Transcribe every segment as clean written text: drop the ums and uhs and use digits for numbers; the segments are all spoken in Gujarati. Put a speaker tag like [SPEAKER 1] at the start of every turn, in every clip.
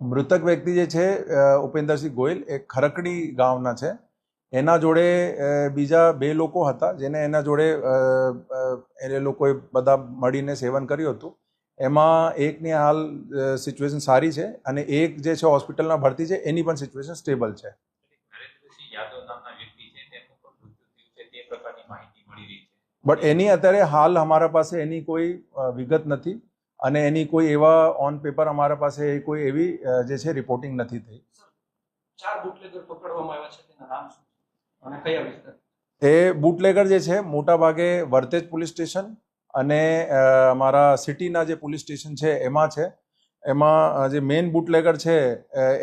[SPEAKER 1] મૃતક વ્યક્તિ જે છે ઉપેન્દ્રસિંહ ગોયલ એ ખરકડી ગામના છે. એના જોડે બીજા 2 લોકો હતા જેને એના જોડે એ લોકોએ બધા મળીને સેવન કર્યું હતું. એમાં એકની હાલ સિચ્યુએશન સારી છે અને એક જે છે હોસ્પિટલમાં ભરતી છે, એની પણ સિચ્યુએશન સ્ટેબલ છે. બટ એની અત્યારે હાલ અમારા પાસે એની કોઈ વિગત નથી અને એની કોઈ એવા ઓન પેપર અમારા પાસે કોઈ એવી જે છે રિપોર્ટિંગ નથી થઈ.
[SPEAKER 2] 4 બુટલેગર પકડવામાં આવ્યા છે, તેના નામ શું અને કયા વિસ્તાર?
[SPEAKER 1] એ બુટલેગર જે છે મોટા ભાગે વર્તેજ પોલીસ સ્ટેશન અને અમારા સિટીના જે પોલીસ સ્ટેશન છે એમાં છે. એમાં જે મેઇન બુટલેગર છે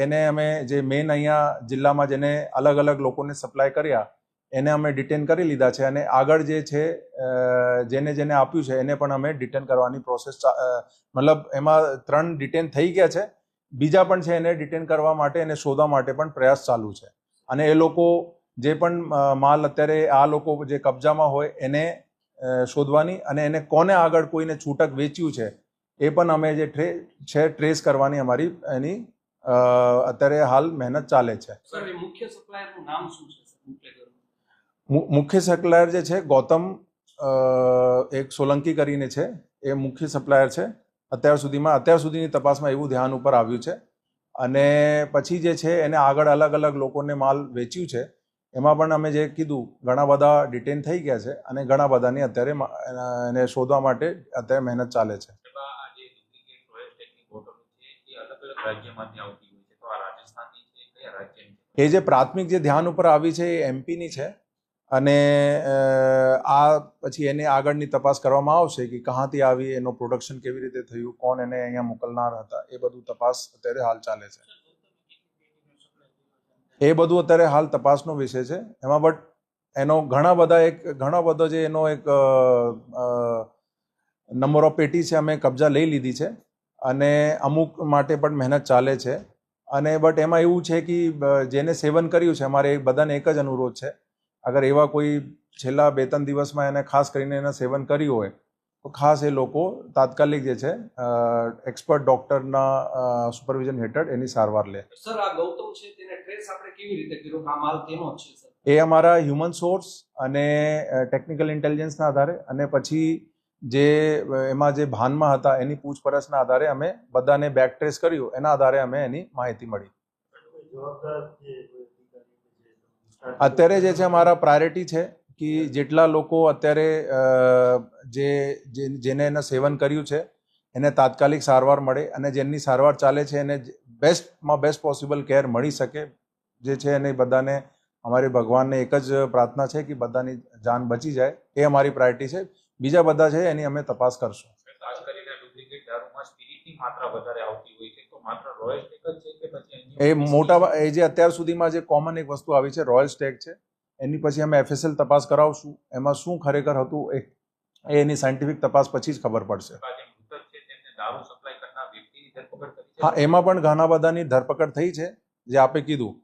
[SPEAKER 1] એને અમે જે મેઇન અહીંયા જિલ્લામાં જેને અલગ અલગ લોકોને સપ્લાય કર્યા એને અમે ડિટેન કરી લીધા છે અને આગળ જે છે જેને જેને આપ્યું છે એને પણ અમે ડિટેન કરવાની પ્રોસેસ મતલબ એમાં 3 ડિટેન થઈ ગયા છે. બીજા પણ છે એને ડિટેન કરવા માટે અને શોધવા માટે પણ પ્રયાસ ચાલુ છે. અને એ લોકો જે પણ માલ અત્યારે આ લોકો જે કબજામાં હોય એને શોધવાની અને એને કોને આગળ કોઈને છૂટક વેચ્યું છે એ પણ અમે જે છે ટ્રેસ કરવાની અમારી એની અત્યારે હાલ મહેનત ચાલે છે.
[SPEAKER 2] સર, એ મુખ્ય સપ્લાયરનું નામ શું છે?
[SPEAKER 1] મુખ્ય સપ્લાયર જે છે ગૌતમ એક સોલંકી કરીને છે, એ મુખ્ય સપ્લાયર છે. અત્યાર સુધીની તપાસમાં એવું ધ્યાન ઉપર આવ્યું છે. અને પછી જે છે એને આગળ અલગ અલગ લોકોને માલ વેચ્યું છે. એમાં પણ અમે જે કીધું ઘણા બધા ડિટેન થઈ ગયા છે અને ઘણા બધાની અત્યારે એને શોધવા માટે અત્યારે મહેનત ચાલે છે. એ જે પ્રાથમિક જે ધ્યાન ઉપર આવી છે એ એમપીની છે અને આ પછી એની આગળની તપાસ કરવામાં આવશે કે કહાંથી આવી, એનો પ્રોડક્શન કેવી રીતે થયું, કોણ એને અહીંયા મોકલનાર હતા, એ બધું તપાસ અત્યારે હાલ ચાલે છે. એ બધું અત્યારે હાલ તપાસનો વિષય છે એમાં. બટ એનો ઘણો બધો જે એનો એક નંબર ઓફ પેટી છે અમે કબજા લઈ લીધી છે અને અમુક માટે પણ મહેનત ચાલે છે. અને બટ એમાં એવું છે કે જેને સેવન કર્યું છે, અમારે બધાને એક જ અનુરોધ છે, અગર એવા કોઈ છેલ્લા 2-3 દિવસમાં એને ખાસ કરીને એને સેવન કર્યું હોય તો ખાસ એ લોકો તાત્કાલિક જે છે એક્સપર્ટ ડોક્ટરના સુપરવિઝન હેઠળ એની સારવાર લે.
[SPEAKER 2] સર, આ ગૌતમ છે તેને ટ્રેસ આપણે કેવી રીતે કર્યો? આ માલ તેનો જ છે સર?
[SPEAKER 1] એ અમારા હ્યુમન સોર્સ અને ટેકનિકલ ઇન્ટેલિજન્સના આધારે અને પછી જે એમાં જે ભાનમાં હતા એની પૂછપરછના આધારે અમે બધાને બેક ટ્રેસ કર્યું. એના આધારે અમે એની માહિતી મળી. અત્યારે જે છે અમારા પ્રાયોરિટી છે કે જેટલા લોકો અત્યારે જેને એને સેવન કર્યું છે એને તાત્કાલિક સારવાર મળે અને જેની સારવાર ચાલે છે એને બેસ્ટમાં બેસ્ટ પોસિબલ કેર મળી શકે જે છે. એને બધાને અમારી ભગવાનને એક જ પ્રાર્થના છે કે બધાની જાન બચી જાય, એ અમારી પ્રાયોરિટી છે. બીજા બધા છે એની અમે તપાસ કરશું.
[SPEAKER 3] ખાસ કરીને ડુપ્લિકેટ દારૂમાં સ્પિરિટની માત્રા વધારે આવતી હોય છે, તો માત્ર રોયલ સ્ટેક જ છે કે પછી
[SPEAKER 1] એ જે અત્યાર સુધીમાં જે કોમન એક વસ્તુ આવી છે રોયલ સ્ટેક છે. એની પછી અમે FSL તપાસ કરાવશું. એમાં શું ખરેખર હતું એ એની સાયન્ટિફિક તપાસ પછી જ ખબર પડશે. હા, એમાં પણ ઘણા બધાની ધરપકડ થઈ છે. જે આપે કીધું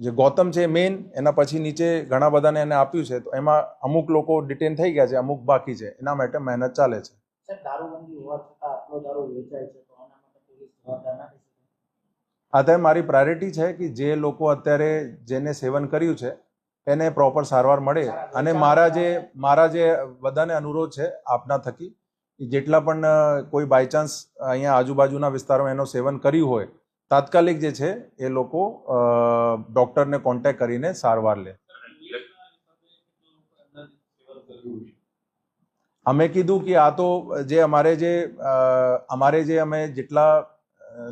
[SPEAKER 1] જે ગૌતમ છે મેઇન, એના પછી નીચે ઘણા બધાને એને આપ્યું છે. તો એમાં અમુક લોકો ડિટેન થઈ ગયા છે, અમુક બાકી છે. એના માટે મહેનત ચાલે છે. અત્યારે મારી પ્રાયોરિટી છે કે જે લોકો અત્યારે જેને સેવન કર્યું છે એને પ્રોપર સારવાર મળે. અને મારા જે બધાને અનુરોધ છે આપના થકી, જેટલા પણ કોઈ બાયચાન્સ અહીંયા આજુબાજુના વિસ્તારોમાં એનો સેવન કર્યું હોય, તાત્કાલિક જે છે એ લોકો ડોક્ટરને કોન્ટેક્ટ કરીને સારવાર લે. અમે કીધું કે આ તો જે અમે જેટલા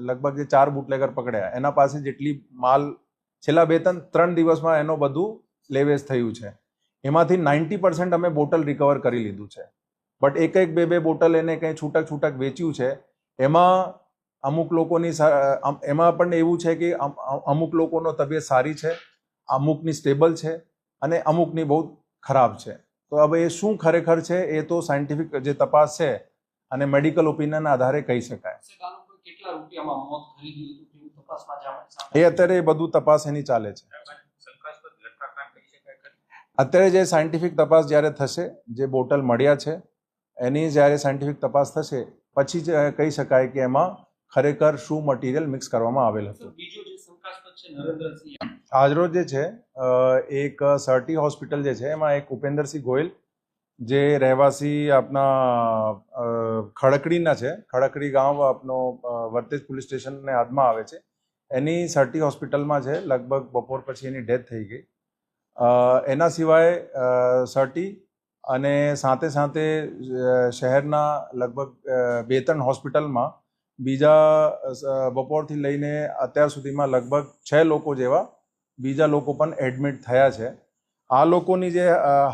[SPEAKER 1] લગભગ જે 4 બુટલેગર પકડ્યા એના પાસે જેટલી માલ છેલ્લા 2-3 દિવસમાં એનો બધું લેવેચ થયું છે. એમાંથી 90% અમે બોટલ રિકવર કરી લીધું છે. બટ એક 2 બોટલ એને કંઈ છૂટક વેચ્યું છે. એમાં અમુક લોકોની એમાં પણ એવું છે કે અમુક લોકોનો તબિયત સારી છે, અમુકની સ્ટેબલ છે અને અમુકની બહુ ખરાબ છે. તો હવે એ શું ખરેખર છે એ તો સાયન્ટિફિક જે તપાસ છે અને મેડિકલ ઓપિનિયનના આધારે કહી શકાય. એ અત્યારે એ બધું તપાસ એની ચાલે છે. અત્યારે જે સાયન્ટિફિક તપાસ જ્યારે થશે, જે બોટલ મળ્યા છે એની જ્યારે સાયન્ટિફિક તપાસ થશે પછી જ કહી શકાય કે એમાં ખરેખર શું મટીરિયલ મિક્સ કરવામાં આવેલ હતું.
[SPEAKER 2] બીજો જે શંકાસ્પદ છે નરેન્દ્રસિંહ,
[SPEAKER 1] આજરોજ જે છે એક સર્ટી હોસ્પિટલ જે છે એમાં એક ઉપેન્દ્રસિંહ ગોયલ જે રહેવાસી આપના ખડકડીના છે, ખડકડી ગામ આપનો વર્તેજ પોલીસ સ્ટેશનને હાથમાં આવે છે, એની સર્ટી હોસ્પિટલમાં છે. લગભગ બપોર પછી એની ડેથ થઈ ગઈ. એના સિવાય સર્ટી અને સાથે સાથે શહેરના લગભગ 2-3 હોસ્પિટલમાં બીજા બપોરથી લઈને અત્યાર સુધીમાં લગભગ 6 લોકો જેવા બીજા લોકો પણ એડમિટ થયા છે. આ લોકોની જે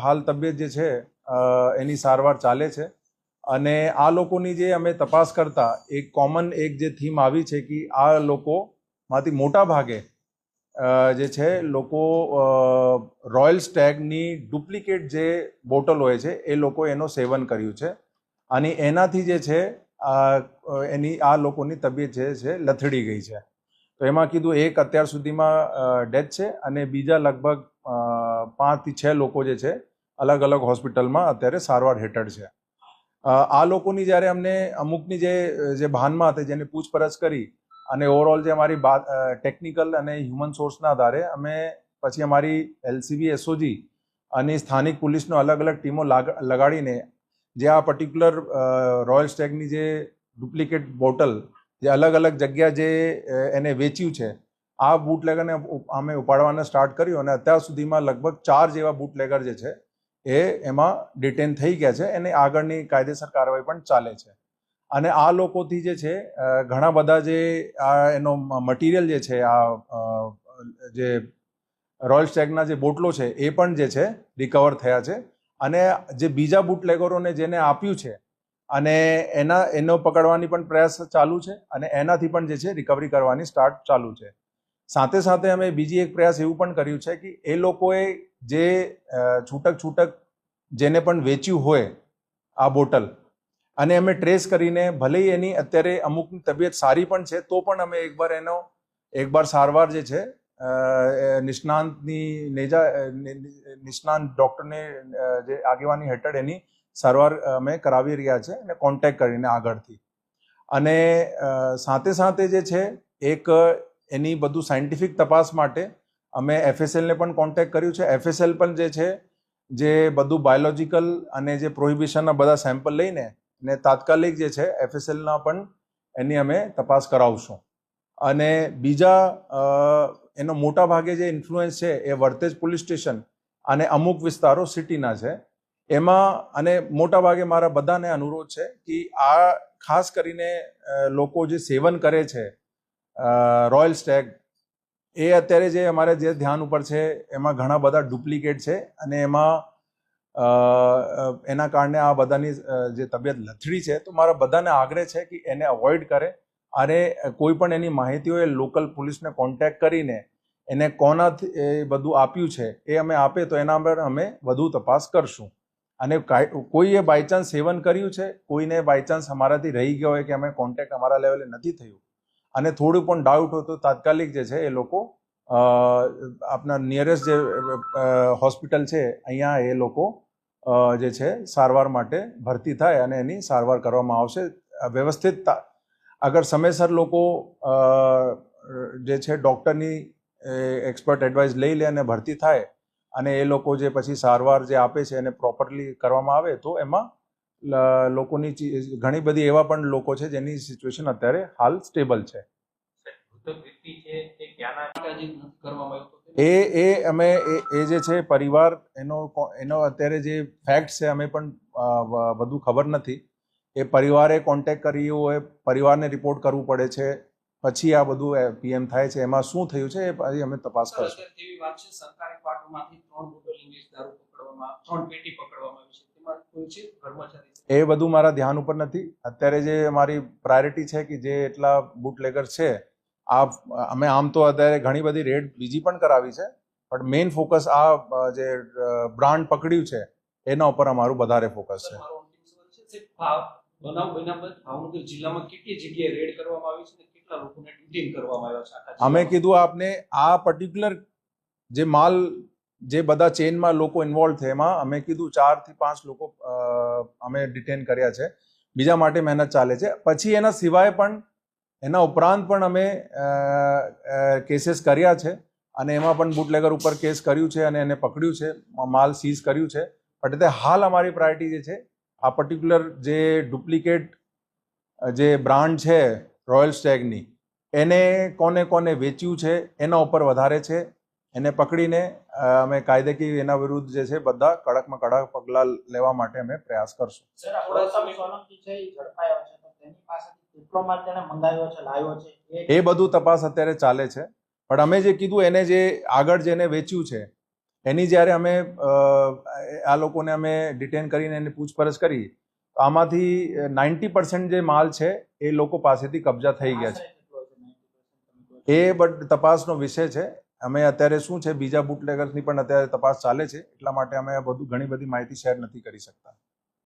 [SPEAKER 1] હાલ તબિયત જે છે એની સારવાર ચાલે છે. અને આ લોકોની જે અમે તપાસ કરતા એક કોમન એક જે થીમ આવી છે કે આ લોકોમાંથી મોટા ભાગે જે છે લોકો રોયલ સ્ટેગની ડુપ્લિકેટ જે બોટલ હોય છે એ લોકો એનો સેવન કર્યું છે અને એનાથી જે છે આ લોકોની તબિયત જે છે લથડી ગઈ છે. તો એમાં કીધું એક અત્યાર સુધીમાં ડેથ છે અને બીજા લગભગ 5 થી 6 લોકો જે છે અલગ અલગ હોસ્પિટલમાં અત્યારે સારવાર હેઠળ છે. આ લોકોની જ્યારે અમને અમુકની જે ભાનમાં હતી જેની પૂછપરછ કરી અને ઓવરઓલ જે અમારી ટેકનિકલ અને હ્યુમન સોર્સના આધારે અમે પછી અમારી LCB SOG અને સ્થાનિક પોલીસનો અલગ અલગ ટીમો લગાડીને જે આ પર્ટિક્યુલર રોયલ સ્ટેગની જે ડુપ્લિકેટ બોટલ જે અલગ અલગ જગ્યા જે એને વેચ્યું છે આ બુટલેગરને અમે ઉપાડવાને સ્ટાર્ટ કર્યું અને અત્યાર સુધીમાં લગભગ 4 જેવા બુટલેગર જે છે એમાં ડિટેન થઈ ગયા છે. એને આગળની કાયદેસર કાર્યવાહી પણ ચાલે છે. અને આ લોકોથી જે છે ઘણા બધા જે આ એનો મટીરિયલ જે છે આ જે રોયલ સ્ટેગના જે બોટલો છે એ પણ જે છે રિકવર થયા છે. અને જે બીજા બુટલેગરોને જેને આપ્યું છે અને એનો પકડવાની પણ પ્રયાસ ચાલુ છે અને એનાથી પણ જે છે રિકવરી કરવાની સ્ટાર્ટ ચાલુ છે. સાથે સાથે અમે બીજી એક પ્રયાસ એવું પણ કર્યું છે કે એ લોકોએ જે છૂટક જેને પણ વેચ્યું હોય આ બોટલ અને અમે ટ્રેસ કરીને ભલે એની અત્યારે અમુકની તબિયત સારી પણ છે તો પણ અમે એકવાર સારવાર જે છે નિષ્ણાંત ડૉક્ટરને જે આગેવાની હેઠળ એની સારવાર અમે કરાવી રહ્યા છે અને કોન્ટેક્ટ કરીને આગળથી. અને સાથે સાથે જે છે એક એની બધું સાયન્ટિફિક તપાસ માટે અમે FSLને પણ કોન્ટેક્ટ કર્યું છે. FSL પણ જે છે જે બધું બાયોલોજિકલ અને જે પ્રોહિબિશનના બધા સેમ્પલ લઈને ને તાત્કાલિક જે છે FSLના પણ એની અમે તપાસ કરાવશું. અને બીજા એનો મોટા ભાગે જે ઇન્ફ્લુઅન્સ છે એ વર્તેજ પોલીસ સ્ટેશન અને અમુક વિસ્તારો સિટીના છે. એમાં અને મોટા ભાગે મારા બધાને અનુરોધ છે કે આ ખાસ કરીને લોકો જે સેવન કરે છે રોયલ સ્ટેગ એ અત્યારે જે અમારે જે ધ્યાન ઉપર છે એમાં ઘણા બધા ડુપ્લિકેટ છે અને એના કારણે આ બધાની જે તબિયત લથડી છે. તો મારા બધાને આગ્રહ છે કે એને અવોઇડ કરે અને કોઈ પણ એની માહિતી હોય લોકલ પોલીસને કોન્ટેક્ટ કરીને એને કોનાથી એ બધું આપ્યું છે એ અમે આપે તો એના પર અમે વધુ તપાસ કરશું. અને કોઈએ બાયચાન્સ સેવન કર્યું છે, કોઈને બાયચાન્સ અમારાથી રહી ગયો હોય કે અમે કોન્ટેક્ટ અમારા લેવલે નથી થયું અને થોડું પણ ડાઉટ હોય તો તાત્કાલિક જે છે એ લોકો આપના નિયરેસ્ટ જે હોસ્પિટલ છે અહીંયા એ લોકો જે છે સારવાર માટે ભરતી થાય અને એની સારવાર કરવામાં આવશે. વ્યવસ્થિત અગર સમયસર લોકો જે છે ડૉક્ટરની એક્સપર્ટ એડવાઇસ લઈ લે અને ભરતી થાય અને એ લોકો જે પછી સારવાર જે આપે છે એને પ્રોપરલી કરવામાં આવે તો એમાં લોકોની ઘણી બધી એવા પણ લોકો છે જેની સિચ્યુએશન અત્યારે હાલ સ્ટેબલ છે. અમે એ જે છે પરિવાર એનો અત્યારે જે ફેક્ટ છે અમે પણ બધું ખબર નથી. એ પરિવારે કોન્ટેક્ટ કર્યો હોય, પરિવારને રિપોર્ટ કરવું પડે છે, પછી આ બધું PM થાય છે. એમાં શું થયું છે એ પછી અમે તપાસ કરશું.
[SPEAKER 2] એવી વાત છે સરકારી ક્વાર્ટરમાંથી 3 બોટલ ઇંગ્લિશ દારૂ પકડવામાં, 3 પેટી પકડવામાં આવી છે. તેમાં કોઈ છે કર્મચારી?
[SPEAKER 1] એ બધું મારા ધ્યાન ઉપર નથી. અત્યારે જે અમારી પ્રાયોરિટી છે કે જે એટલા બુટલેગર છે અમે આમ તો અત્યારે ઘણી બધી રેડ બીજી પણ કરાવી છે પણ મેઇન ફોકસ આ જે બ્રાન્ડ પકડ્યું છે એના ઉપર અમારું વધારે ફોકસ છે.
[SPEAKER 2] બનાવ બન્યા બાદ ભાવનગર જિલ્લામાં કેટલી જગ્યાએ રેડ કરવામાં આવી છે અને કેટલા લોકોને ડિટેન કરવામાં આવ્યા છે?
[SPEAKER 1] અમે કીધું આપને આ પર્ટિક્યુલર જે માલ જે બધા ચેઇનમાં લોકો ઇન્વોલ્વ છે એમાં અમે કીધું 4 થી 5 લોકો અમે ડિટેન કર્યા છે. બીજા માટે મહેનત ચાલે છે. પછી એના સિવાય પણ એના ઉપરાંત પણ અમે કેસીસ કર્યા છે અને એમાં પણ બુટલેગર ઉપર કેસ કર્યું છે અને એને પકડ્યું છે, માલ સીઝ કર્યું છે. બટ તે હાલ અમારી પ્રાયોરિટી જે છે આ પર્ટિક્યુલર જે ડુપ્લિકેટ જે બ્રાન્ડ છે રોયલ સ્ટેગની, એને કોને કોને વેચ્યું છે એના ઉપર વધારે છે. એને પકડીને અમે કાયદેકીય એના વિરુદ્ધ જે છે બધા કડકમાં કડક પગલાં લેવા માટે અમે પ્રયાસ કરશું.
[SPEAKER 4] સર, આ ગૌતમ સોલંકી છે એ ઝડપાયો છે, તો તેની પાસેથી કેટલો માલ તેને મંગાવ્યો છે, લાવ્યો છે,
[SPEAKER 1] એ બધું તપાસ અત્યારે ચાલે છે. પણ અમે જે કીધું એને જે આગળ જેને વેચ્યું છે એની જ્યારે અમે આ લોકોને અમે ડિટેન કરીને એની પૂછપરછ કરી, તો આમાંથી 90% જે માલ છે એ લોકો પાસેથી કબજા થઈ ગયા છે. એ બટ તપાસનો વિષય છે. અમે અત્યારે શું છે બીજા બુટલેગર્સની પણ અત્યારે તપાસ ચાલે છે, એટલા માટે અમે બધું ઘણી બધી માહિતી શેર નથી કરી શકતા.